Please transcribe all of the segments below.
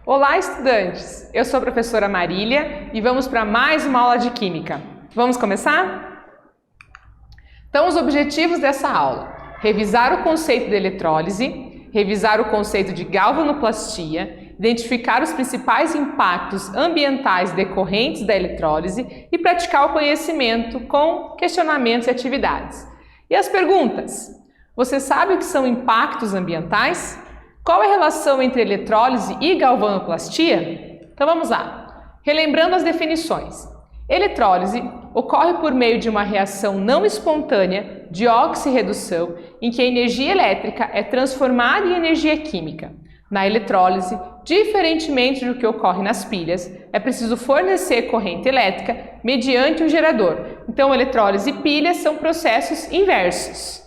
Olá, estudantes! Eu sou a professora Marília e vamos para mais uma aula de Química. Vamos começar? Então, os objetivos dessa aula: revisar o conceito de eletrólise, revisar o conceito de galvanoplastia, identificar os principais impactos ambientais decorrentes da eletrólise e praticar o conhecimento com questionamentos e atividades. E as perguntas? Você sabe o que são impactos ambientais? Qual é a relação entre eletrólise e galvanoplastia? Então vamos lá. Relembrando as definições. Eletrólise ocorre por meio de uma reação não espontânea de oxirredução em que a energia elétrica é transformada em energia química. Na eletrólise, diferentemente do que ocorre nas pilhas, é preciso fornecer corrente elétrica mediante um gerador. Então, eletrólise e pilha são processos inversos.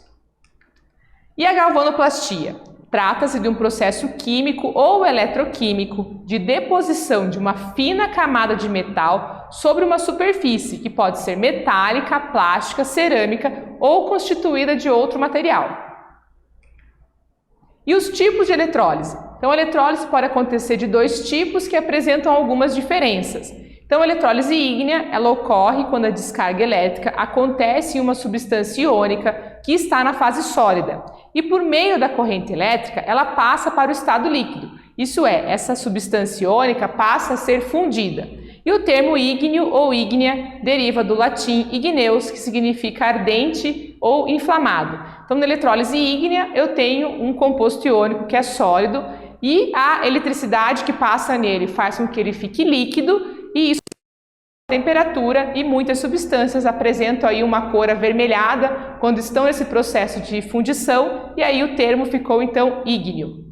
E a galvanoplastia? Trata-se de um processo químico ou eletroquímico de deposição de uma fina camada de metal sobre uma superfície que pode ser metálica, plástica, cerâmica ou constituída de outro material. E os tipos de eletrólise? Então, a eletrólise pode acontecer de dois tipos que apresentam algumas diferenças. Então, a eletrólise ígnea, ela ocorre quando a descarga elétrica acontece em uma substância iônica que está na fase sólida. E por meio da corrente elétrica, ela passa para o estado líquido. Isso é, essa substância iônica passa a ser fundida. E o termo ígneo ou ígnea deriva do latim igneus, que significa ardente ou inflamado. Então, na eletrólise ígnea, eu tenho um composto iônico que é sólido e a eletricidade que passa nele faz com que ele fique líquido e isso temperatura e muitas substâncias apresentam aí uma cor avermelhada quando estão nesse processo de fundição e aí o termo ficou então ígneo.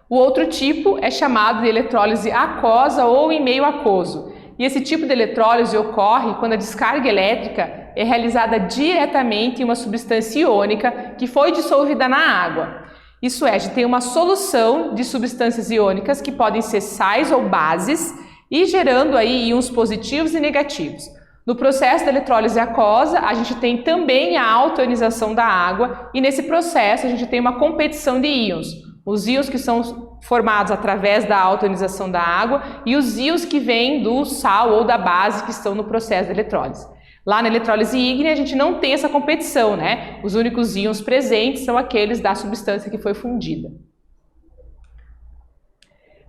O outro tipo é chamado de eletrólise aquosa ou em meio aquoso. E esse tipo de eletrólise ocorre quando a descarga elétrica é realizada diretamente em uma substância iônica que foi dissolvida na água. Isso é, a gente tem uma solução de substâncias iônicas que podem ser sais ou bases e gerando aí íons positivos e negativos. No processo da eletrólise aquosa, a gente tem também a autoionização da água e nesse processo a gente tem uma competição de íons. Os íons que são formados através da autoionização da água e os íons que vêm do sal ou da base que estão no processo da eletrólise. Lá na eletrólise ígnea a gente não tem essa competição, né? Os únicos íons presentes são aqueles da substância que foi fundida.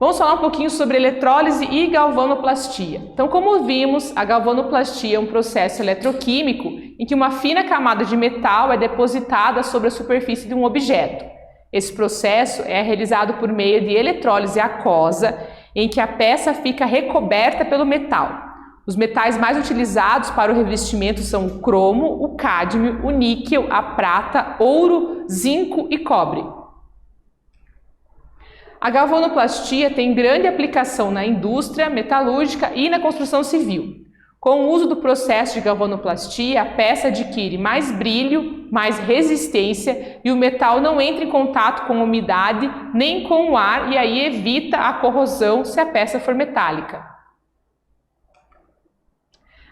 Vamos falar um pouquinho sobre eletrólise e galvanoplastia. Então, como vimos, a galvanoplastia é um processo eletroquímico em que uma fina camada de metal é depositada sobre a superfície de um objeto. Esse processo é realizado por meio de eletrólise aquosa, em que a peça fica recoberta pelo metal. Os metais mais utilizados para o revestimento são o cromo, o cádmio, o níquel, a prata, ouro, zinco e cobre. A galvanoplastia tem grande aplicação na indústria metalúrgica e na construção civil. Com o uso do processo de galvanoplastia, a peça adquire mais brilho, mais resistência e o metal não entra em contato com a umidade nem com o ar e aí evita a corrosão se a peça for metálica.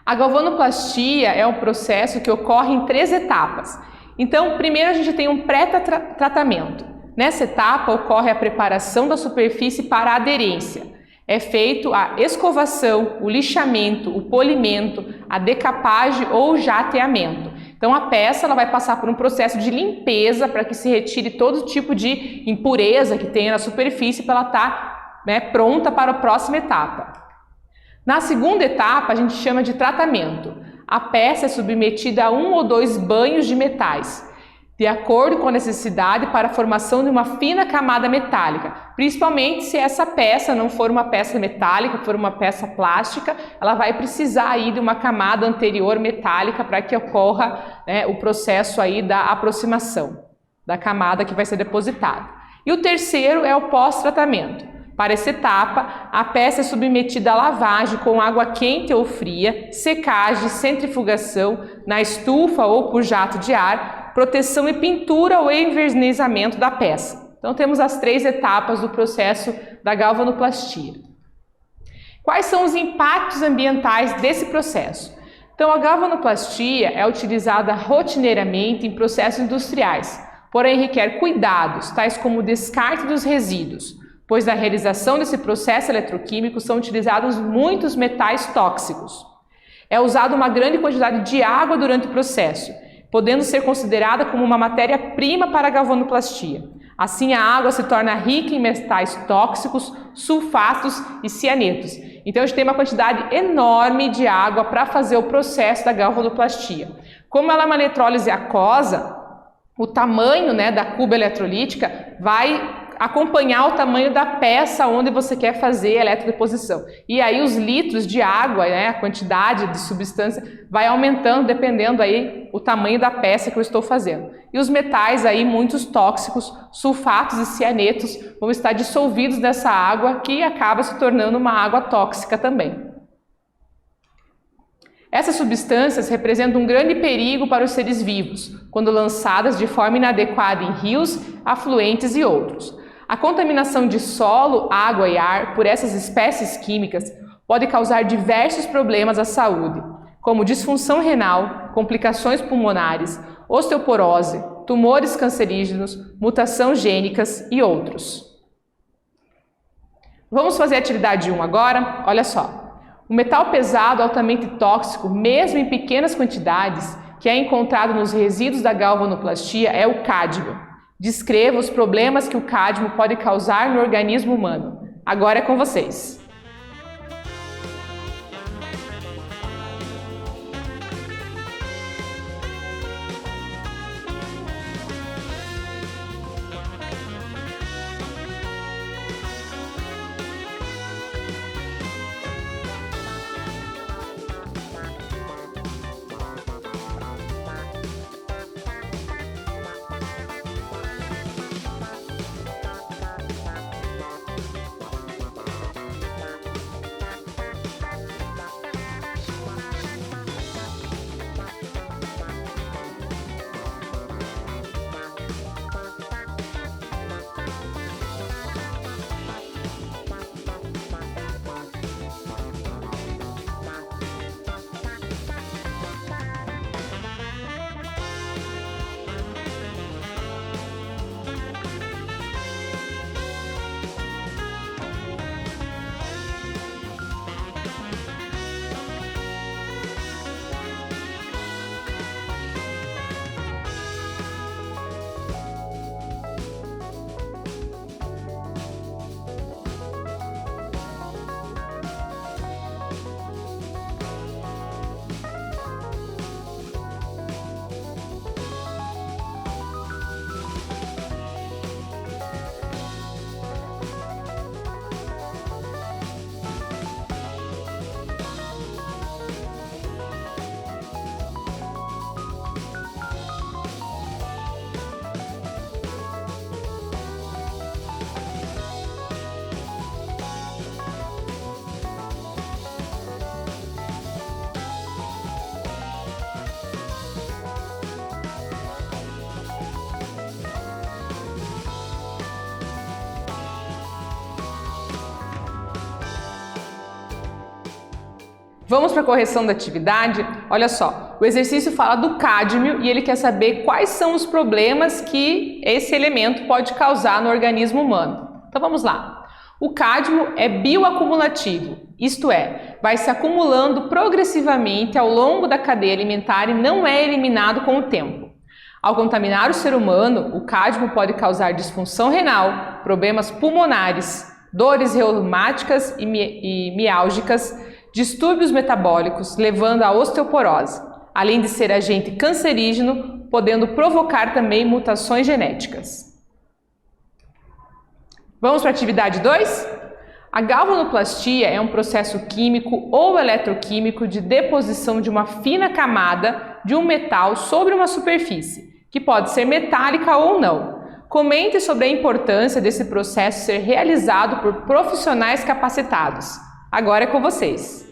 A galvanoplastia é um processo que ocorre em 3 etapas. Então, primeiro a gente tem um pré-tratamento. Nessa etapa ocorre a preparação da superfície para a aderência. É feito a escovação, o lixamento, o polimento, a decapagem ou jateamento. Então a peça ela vai passar por um processo de limpeza para que se retire todo tipo de impureza que tenha na superfície para ela estar pronta para a próxima etapa. Na segunda etapa a gente chama de tratamento. A peça é submetida a 1 ou 2 banhos de metais, de acordo com a necessidade para a formação de uma fina camada metálica, principalmente se essa peça não for uma peça metálica, for uma peça plástica, ela vai precisar aí de uma camada anterior metálica para que ocorra o processo aí da aproximação da camada que vai ser depositada. E o terceiro é o pós-tratamento. Para essa etapa, a peça é submetida a lavagem com água quente ou fria, secagem, centrifugação, na estufa ou por jato de ar, proteção e pintura ou envernizamento da peça. Então temos as 3 etapas do processo da galvanoplastia. Quais são os impactos ambientais desse processo? Então a galvanoplastia é utilizada rotineiramente em processos industriais, porém requer cuidados, tais como o descarte dos resíduos. pois na realização desse processo eletroquímico são utilizados muitos metais tóxicos. É usada uma grande quantidade de água durante o processo, podendo ser considerada como uma matéria-prima para a galvanoplastia. Assim, a água se torna rica em metais tóxicos, sulfatos e cianetos. Então, a gente tem uma quantidade enorme de água para fazer o processo da galvanoplastia. Como ela é uma eletrólise aquosa, o tamanho, da cuba eletrolítica vai acompanhar o tamanho da peça onde você quer fazer a eletrodeposição. E aí os litros de água, a quantidade de substância vai aumentando dependendo aí o tamanho da peça que eu estou fazendo. E os metais aí, muitos tóxicos, sulfatos e cianetos, vão estar dissolvidos nessa água que acaba se tornando uma água tóxica também. Essas substâncias representam um grande perigo para os seres vivos, quando lançadas de forma inadequada em rios, afluentes e outros. A contaminação de solo, água e ar por essas espécies químicas pode causar diversos problemas à saúde, como disfunção renal, complicações pulmonares, osteoporose, tumores cancerígenos, mutações gênicas e outros. Vamos fazer a atividade 1 agora? Olha só. O metal pesado altamente tóxico, mesmo em pequenas quantidades, que é encontrado nos resíduos da galvanoplastia é o cádmio. Descreva os problemas que o cádmio pode causar no organismo humano. Agora é com vocês. Vamos para a correção da atividade? Olha só, o exercício fala do cádmio e ele quer saber quais são os problemas que esse elemento pode causar no organismo humano. Então vamos lá. O cádmio é bioacumulativo, isto é, vai se acumulando progressivamente ao longo da cadeia alimentar e não é eliminado com o tempo. Ao contaminar o ser humano, o cádmio pode causar disfunção renal, problemas pulmonares, dores reumáticas e miálgicas, distúrbios metabólicos, levando à osteoporose, além de ser agente cancerígeno, podendo provocar também mutações genéticas. Vamos para a atividade 2? A galvanoplastia é um processo químico ou eletroquímico de deposição de uma fina camada de um metal sobre uma superfície, que pode ser metálica ou não. Comente sobre a importância desse processo ser realizado por profissionais capacitados. Agora é com vocês.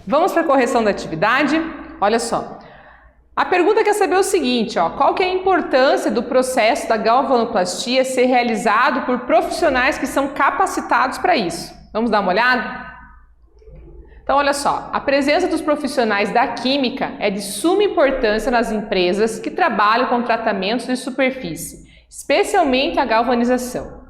Vamos para a correção da atividade? Olha só. A pergunta quer saber o seguinte, ó, qual que é a importância do processo da galvanoplastia ser realizado por profissionais que são capacitados para isso? Vamos dar uma olhada? Então, olha só, a presença dos profissionais da química é de suma importância nas empresas que trabalham com tratamentos de superfície, especialmente a galvanização.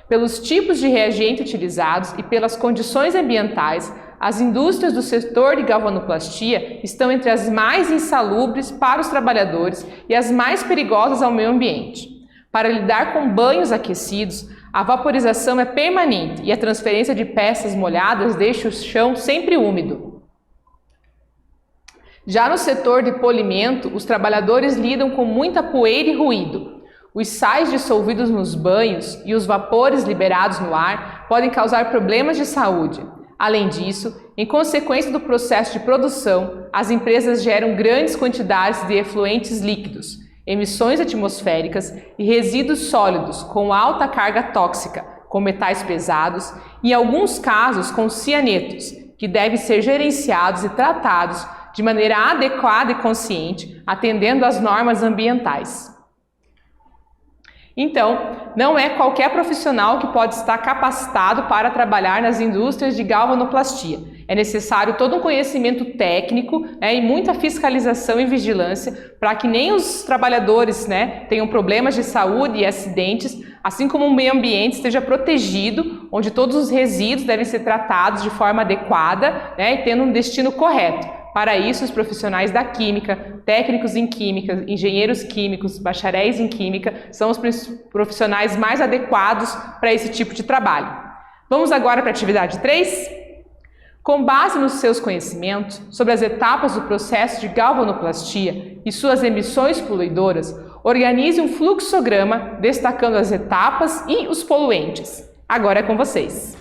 Pelos tipos de reagente utilizados e pelas condições ambientais, as indústrias do setor de galvanoplastia estão entre as mais insalubres para os trabalhadores e as mais perigosas ao meio ambiente. Para lidar com banhos aquecidos, a vaporização é permanente e a transferência de peças molhadas deixa o chão sempre úmido. Já no setor de polimento, os trabalhadores lidam com muita poeira e ruído. Os sais dissolvidos nos banhos e os vapores liberados no ar podem causar problemas de saúde. Além disso, em consequência do processo de produção, as empresas geram grandes quantidades de efluentes líquidos, emissões atmosféricas e resíduos sólidos com alta carga tóxica, com metais pesados e, em alguns casos, com cianetos, que devem ser gerenciados e tratados de maneira adequada e consciente, atendendo às normas ambientais. Então, não é qualquer profissional que pode estar capacitado para trabalhar nas indústrias de galvanoplastia. É necessário todo um conhecimento técnico, e muita fiscalização e vigilância para que nem os trabalhadores, tenham problemas de saúde e acidentes, assim como o meio ambiente esteja protegido, onde todos os resíduos devem ser tratados de forma adequada, e tendo um destino correto. Para isso, os profissionais da química, técnicos em química, engenheiros químicos, bacharéis em química, são os profissionais mais adequados para esse tipo de trabalho. Vamos agora para a atividade 3? Com base nos seus conhecimentos sobre as etapas do processo de galvanoplastia e suas emissões poluidoras, organize um fluxograma destacando as etapas e os poluentes. Agora é com vocês.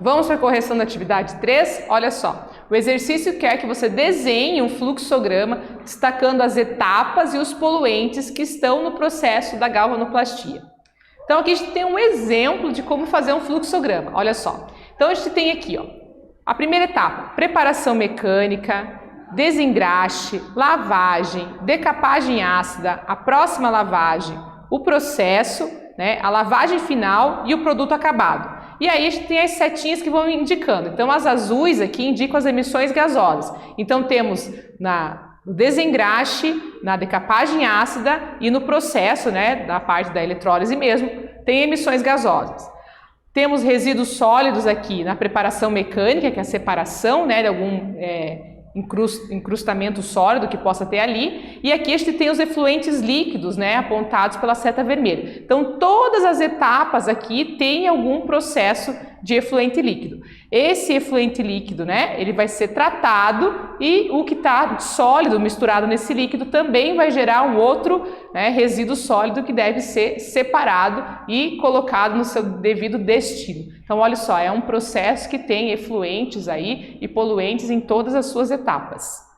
Vamos para a correção da atividade 3? Olha só, o exercício quer que você desenhe um fluxograma destacando as etapas e os poluentes que estão no processo da galvanoplastia. Então aqui a gente tem um exemplo de como fazer um fluxograma, olha só. Então a gente tem aqui, a primeira etapa, preparação mecânica, desengraxe, lavagem, decapagem ácida, a próxima lavagem, o processo, a lavagem final e o produto acabado. E aí a gente tem as setinhas que vão indicando. Então as azuis aqui indicam as emissões gasosas. Então temos no desengraxe, na decapagem ácida e no processo, na parte da eletrólise mesmo, tem emissões gasosas. Temos resíduos sólidos aqui na preparação mecânica, que é a separação, né, de algum incrustamento sólido que possa ter ali. E aqui a gente tem os efluentes líquidos, né, apontados pela seta vermelha. Então, todas as etapas aqui têm algum processo de efluente líquido. Esse efluente líquido, né, ele vai ser tratado e o que está sólido misturado nesse líquido também vai gerar um outro, né, resíduo sólido que deve ser separado e colocado no seu devido destino. Então, olha só, é um processo que tem efluentes aí e poluentes em todas as suas etapas.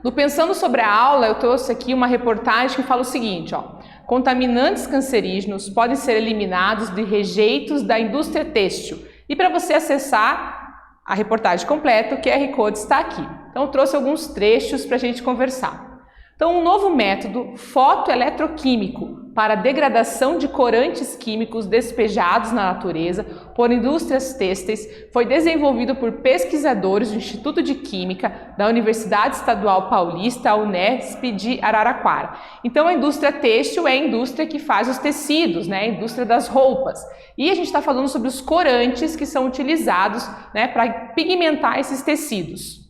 No Pensando sobre a Aula, eu trouxe aqui uma reportagem que fala o seguinte, ó: contaminantes cancerígenos podem ser eliminados de rejeitos da indústria têxtil. E para você acessar a reportagem completa, o QR Code está aqui. Então, eu trouxe alguns trechos para a gente conversar. Então, um novo método fotoeletroquímico para a degradação de corantes químicos despejados na natureza por indústrias têxteis foi desenvolvido por pesquisadores do Instituto de Química da Universidade Estadual Paulista, a Unesp de Araraquara. Então, a indústria têxtil é a indústria que faz os tecidos, né? A indústria das roupas. E a gente está falando sobre os corantes que são utilizados, né, para pigmentar esses tecidos.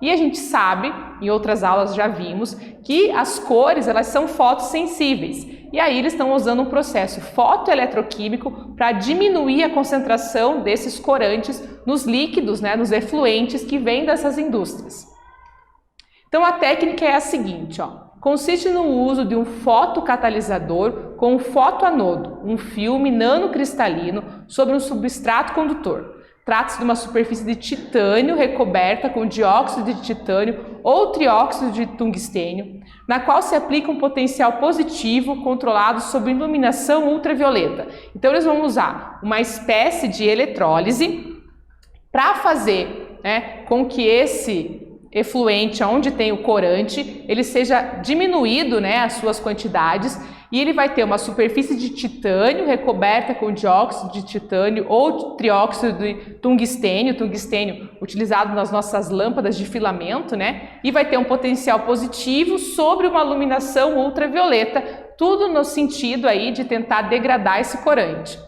E a gente sabe, em outras aulas já vimos, que as cores elas são fotossensíveis. E aí eles estão usando um processo fotoeletroquímico para diminuir a concentração desses corantes nos líquidos, né, nos efluentes que vêm dessas indústrias. Então a técnica é a seguinte, ó: consiste no uso de um fotocatalisador com um fotoanodo, um filme nanocristalino sobre um substrato condutor. Trata-se de uma superfície de titânio recoberta com dióxido de titânio ou trióxido de tungstênio, na qual se aplica um potencial positivo controlado sob iluminação ultravioleta. Então eles vão usar uma espécie de eletrólise para fazer, né, com que esse efluente, onde tem o corante, ele seja diminuído, né, as suas quantidades, e ele vai ter uma superfície de titânio recoberta com dióxido de titânio ou trióxido de tungstênio, utilizado nas nossas lâmpadas de filamento, né? E vai ter um potencial positivo sobre uma iluminação ultravioleta, tudo no sentido aí de tentar degradar esse corante.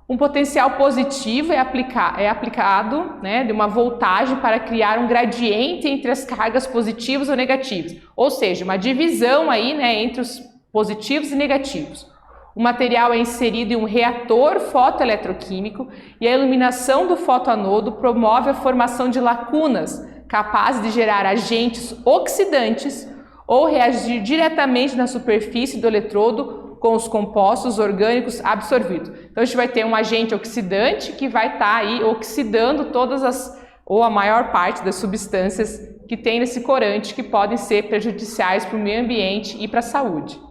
Um potencial positivo é aplicado, né, de uma voltagem para criar um gradiente entre as cargas positivas ou negativas, ou seja, uma divisão aí, né, entre os positivos e negativos. O material é inserido em um reator fotoeletroquímico e a iluminação do fotoanodo promove a formação de lacunas capazes de gerar agentes oxidantes ou reagir diretamente na superfície do eletrodo com os compostos orgânicos absorvidos. Então a gente vai ter um agente oxidante que vai estar aí oxidando todas ou a maior parte das substâncias que tem nesse corante que podem ser prejudiciais para o meio ambiente e para a saúde.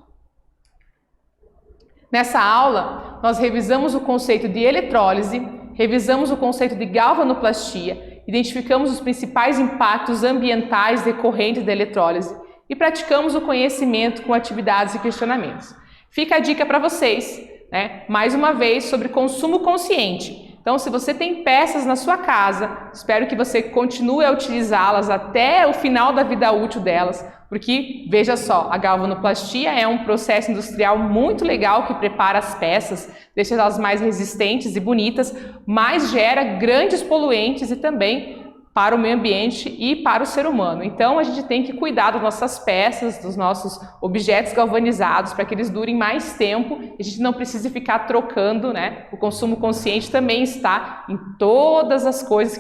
Nessa aula, nós revisamos o conceito de eletrólise, revisamos o conceito de galvanoplastia, identificamos os principais impactos ambientais decorrentes da eletrólise e praticamos o conhecimento com atividades e questionamentos. Fica a dica para vocês, né? Mais uma vez, sobre consumo consciente. Então, se você tem peças na sua casa, espero que você continue a utilizá-las até o final da vida útil delas, porque, veja só, a galvanoplastia é um processo industrial muito legal que prepara as peças, deixa elas mais resistentes e bonitas, mas gera grandes poluentes e também para o meio ambiente e para o ser humano. Então, a gente tem que cuidar das nossas peças, dos nossos objetos galvanizados, para que eles durem mais tempo e a gente não precise ficar trocando, né? O consumo consciente também está em todas as coisas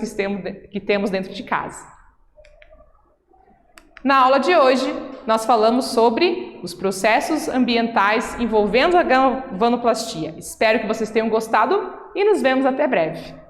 que temos dentro de casa. Na aula de hoje, nós falamos sobre os processos ambientais envolvendo a galvanoplastia. Espero que vocês tenham gostado e nos vemos até breve.